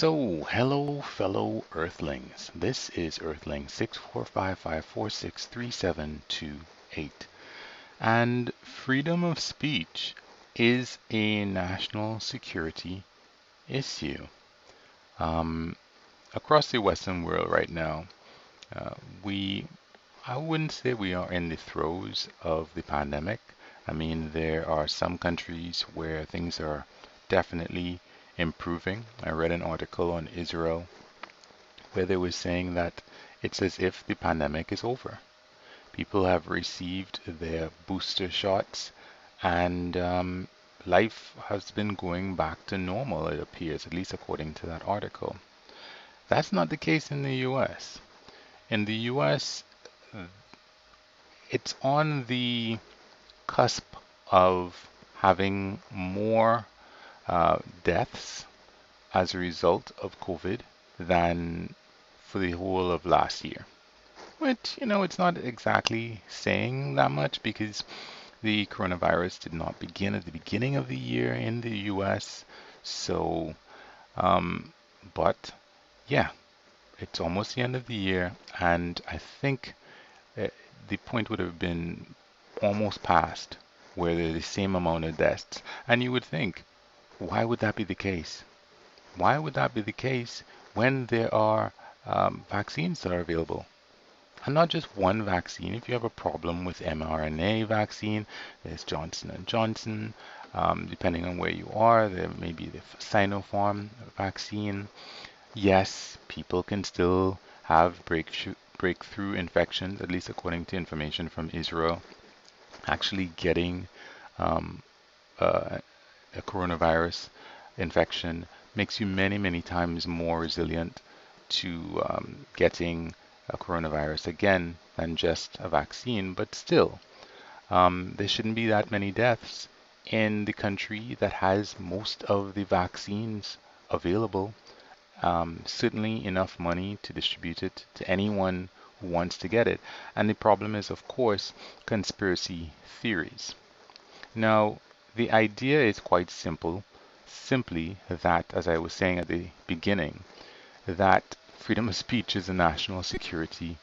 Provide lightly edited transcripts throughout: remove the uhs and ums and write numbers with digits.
So, hello, fellow Earthlings. This is Earthling 6455463728. And freedom of speech is a national security issue. Um, Across the Western world right now, uh, we, I wouldn't say we are in the throes of the pandemic. I mean, there are some countries where things are definitely improving. I read an article on Israel where they were saying that it's as if the pandemic is over. People have received their booster shots, and life has been going back to normal, it appears, at least according to that article. That's not the case in the US. In the US, it's on the cusp of having more deaths as a result of COVID than for the whole of last year. Which, it's not exactly saying that much because the coronavirus did not begin at the beginning of the year in the US. So, um, but yeah, it's almost the end of the year, and I think uh, the point would have been almost past where there's the same amount of deaths. And you would think, why would that be the case? Why would that be the case when there are vaccines that are available? And not just one vaccine. If you have a problem with mRNA vaccine, there's Johnson and Johnson. Depending on where you are, there may be the Sinopharm vaccine. Yes, people can still have breakthrough infections, at least according to information from Israel. Actually getting um, uh, a coronavirus infection makes you many, many times more resilient to getting a coronavirus again than just a vaccine. But still, there shouldn't be that many deaths in the country that has most of the vaccines available. Certainly enough money to distribute it to anyone who wants to get it. And the problem is, of course, conspiracy theories. Now, the idea is quite simple. Simply that, as I was saying at the beginning, that freedom of speech is a national security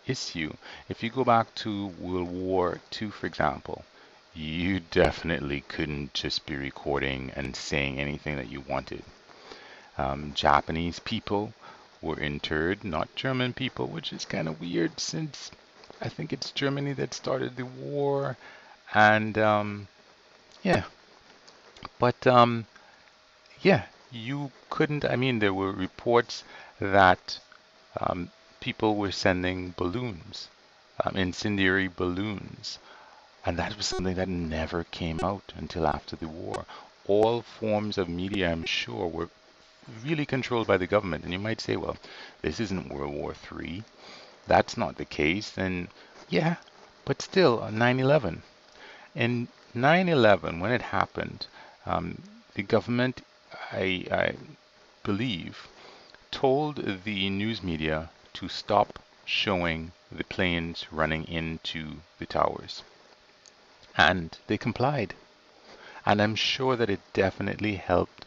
issue. If you go back to World War II, for example, you definitely couldn't just be recording and saying anything that you wanted. Japanese people were interred, not German people, which is kind of weird since I think it's Germany that started the war. And yeah, but yeah, you couldn't. I mean, there were reports that um, people were sending balloons, incendiary balloons, and that was something that never came out until after the war. All forms of media, I'm sure, were really controlled by the government. And you might say, well, this isn't World War III. That's not the case. And yeah, but still, 9/11. In 9/11, when it happened, um, the government, I believe, told the news media to stop showing the planes running into the towers. And they complied. And I'm sure that it definitely helped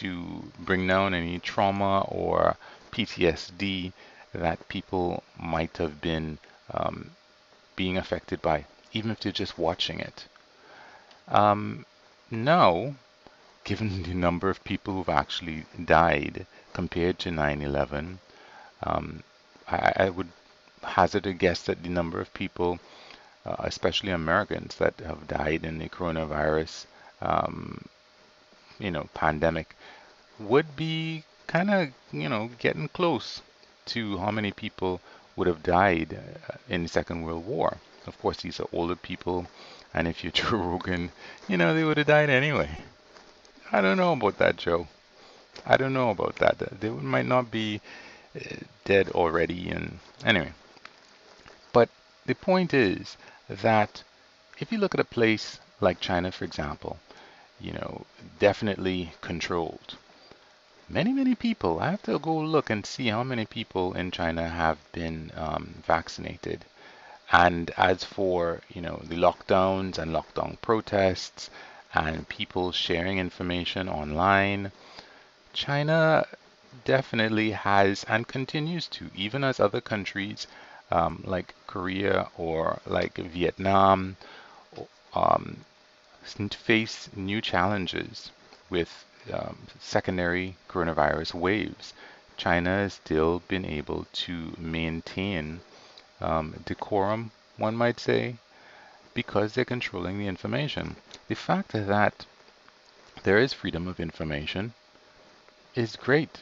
to bring down any trauma or PTSD that people might have been um, being affected by, even if they're just watching it. Um, Now, given the number of people who've actually died compared to 9/11, um, I would hazard a guess that the number of people, especially Americans, that have died in the coronavirus, um, pandemic would be kind of, getting close to how many people would have died in the Second World War. Of course, these are older people, and if you're Joe Rogan, they would have died anyway. I don't know about that, Joe. I don't know about that. They might not be dead already, and anyway. But the point is that if you look at a place like China, for example, you know, definitely controlled. Many, many people, I have to go look and see how many people in China have been vaccinated. And as for, the lockdowns and lockdown protests and people sharing information online, China definitely has and continues to, even as other countries like Korea or like Vietnam um, face new challenges with secondary coronavirus waves. China has still been able to maintain decorum, one might say, because they're controlling the information. The fact that there is freedom of information is great,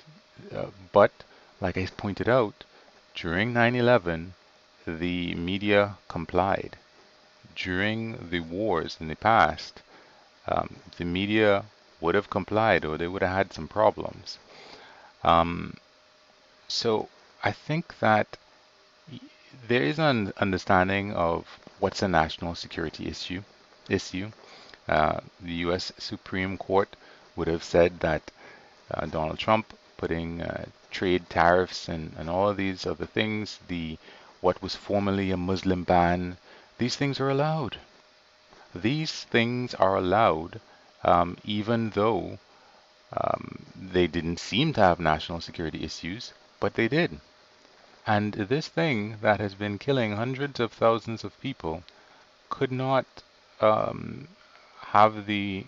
but like I pointed out, during 9/11, the media complied. During the wars in the past, the media would have complied or they would have had some problems. Um, so I think that there is an understanding of what's a national security issue. The U.S. Supreme Court would have said that Donald Trump putting trade tariffs and all of these other things, the what was formerly a Muslim ban, these things are allowed. These things are allowed, even though they didn't seem to have national security issues, but they did. And this thing that has been killing hundreds of thousands of people could not um, have the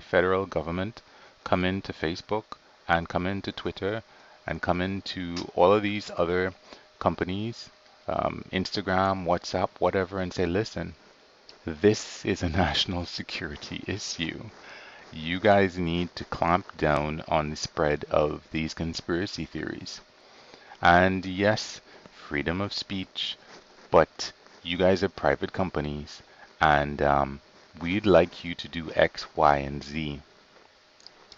federal government come into Facebook and come into Twitter and come into all of these other companies, Instagram, WhatsApp, whatever, and say, listen, this is a national security issue. You guys need to clamp down on the spread of these conspiracy theories. And yes, freedom of speech, but you guys are private companies, and we'd like you to do X, Y, and Z.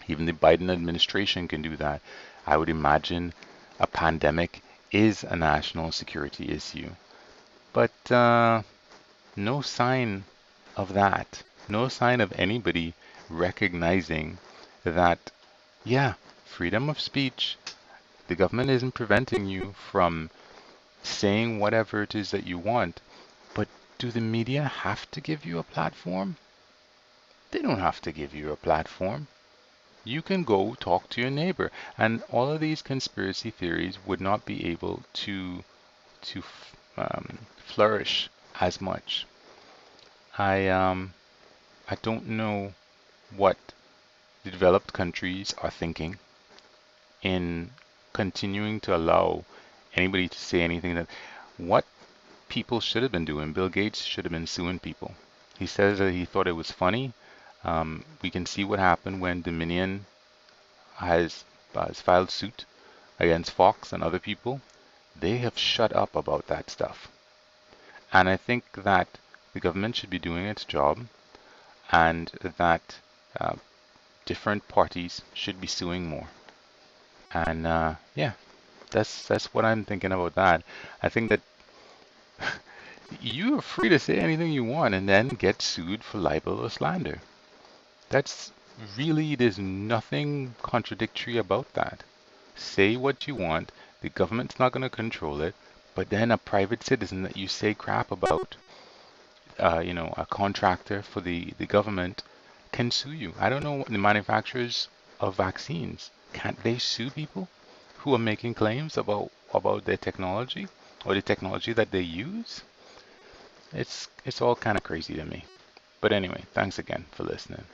Even the Biden administration can do that. I would imagine a pandemic is a national security issue. But no sign of that. No sign of anybody recognizing that, yeah, freedom of speech, the government isn't preventing you from saying whatever it is that you want, but do the media have to give you a platform? They don't have to give you a platform. You can go talk to your neighbor, and all of these conspiracy theories would not be able to flourish as much. I don't know what the developed countries are thinking in continuing to allow anybody to say anything that what people should have been doing. Bill Gates should have been suing people. He says that he thought it was funny. We can see what happened when Dominion has filed suit against Fox and other people. They have shut up about that stuff. And I think that the government should be doing its job and that uh, different parties should be suing more. And yeah, that's what I'm thinking about that. I think that you are free to say anything you want and then get sued for libel or slander. That's really, there's nothing contradictory about that. Say what you want, the government's not going to control it, but then a private citizen that you say crap about, a contractor for the government can sue you. I don't know the manufacturers of vaccines. Can't they sue people who are making claims about their technology or the technology that they use? It's all kind of crazy to me. But anyway, thanks again for listening.